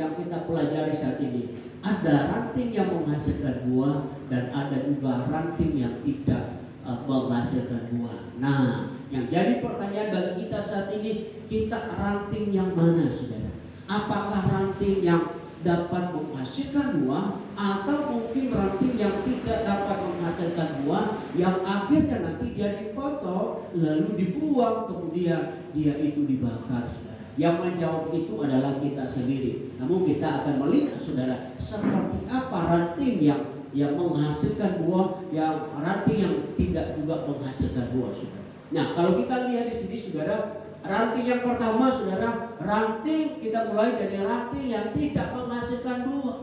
yang kita pelajari saat ini. Ada ranting yang menghasilkan buah dan ada juga ranting yang tidak menghasilkan buah. Nah, yang jadi pertanyaan bagi kita saat ini, kita ranting yang mana, saudara? Apakah ranting yang dapat menghasilkan buah atau mungkin ranting yang tidak dapat menghasilkan buah yang akhirnya nanti dia dipotong lalu dibuang kemudian dia itu dibakar, saudara? Yang menjawab itu adalah kita sendiri. Namun kita akan melihat, saudara, seperti apa ranting yang menghasilkan buah, yang ranting yang tidak juga menghasilkan buah, saudara. Nah, kalau kita lihat di sini, saudara, ranting yang pertama, saudara, ranting, kita mulai dari ranting yang tidak menghasilkan buah.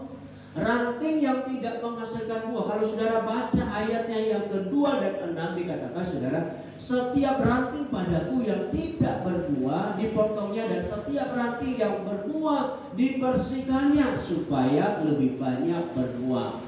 Ranting yang tidak menghasilkan buah. Kalau saudara baca ayatnya yang kedua dan 6 dikatakan, saudara, setiap ranting padaku yang tidak berbuah dipotongnya, dan setiap ranting yang berbuah dibersihkannya supaya lebih banyak berbuah.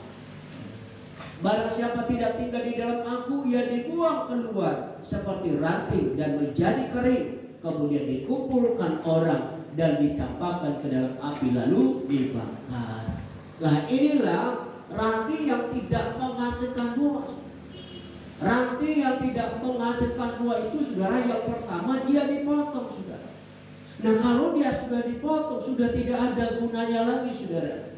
Barang siapa tidak tinggal di dalam aku, ia dibuang keluar seperti ranting dan menjadi kering, kemudian dikumpulkan orang dan dicampakkan ke dalam api lalu dibakar. Nah, inilah ranting yang tidak menghasilkan buah. Ranting yang tidak menghasilkan buah itu, saudara, yang pertama dia dipotong, saudara. Nah, kalau dia sudah dipotong, sudah tidak ada gunanya lagi, saudara.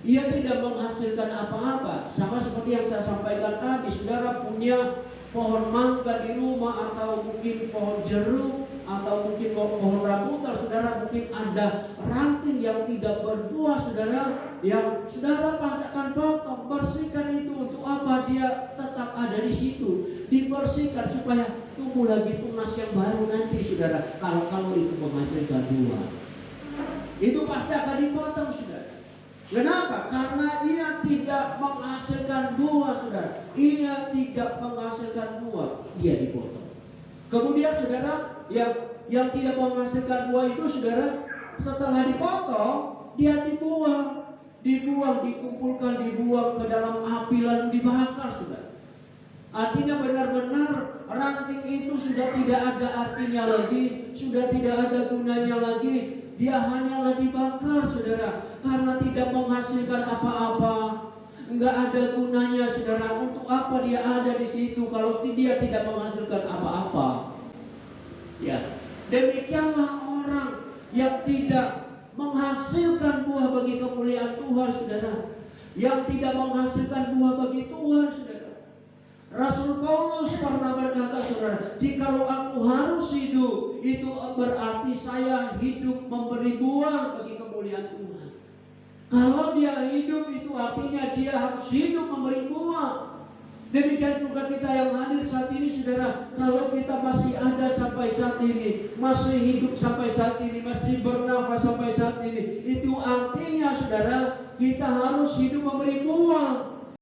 Ia tidak menghasilkan apa-apa. Sama seperti yang saya sampaikan tadi, saudara punya pohon mangga di rumah, atau mungkin pohon jeruk, atau mungkin pohon rambutan, saudara, mungkin ada ranting yang tidak berbuah, saudara, yang saudara pasti akan potong. Bersihkan itu. Untuk apa? Dia tetap ada di situ. Dibersihkan supaya tumbuh lagi tunas yang baru nanti, saudara. Kalau itu menghasilkan buah, itu pasti akan dipotong, saudara. Kenapa? Karena ia tidak menghasilkan buah, saudara. Ia tidak menghasilkan buah, dia dipotong. Kemudian, saudara, yang tidak menghasilkan buah itu, saudara, setelah dipotong, dia dibuang, dikumpulkan, dibuang ke dalam api lalu dibakar, saudara. Artinya benar-benar ranting itu sudah tidak ada artinya lagi, sudah tidak ada gunanya lagi. Dia hanyalah dibakar, saudara, karena tidak menghasilkan apa-apa. Enggak ada gunanya, saudara. Untuk apa dia ada di situ kalau dia tidak menghasilkan apa-apa? Ya, demikianlah orang yang tidak menghasilkan buah bagi kemuliaan Tuhan, saudara. Yang tidak menghasilkan buah bagi Tuhan, saudara. Rasul Paulus pernah berkata, saudara, jikalau aku harus hidup, itu berarti saya hidup memberi buah bagi kemuliaan Tuhan. Kalau dia hidup, itu artinya dia harus hidup memberi buah. Demikian juga kita yang hadir saat ini, saudara. Kalau kita masih ada sampai saat ini, masih hidup sampai saat ini, masih bernafas sampai saat ini, itu artinya, saudara, kita harus hidup memberi buah.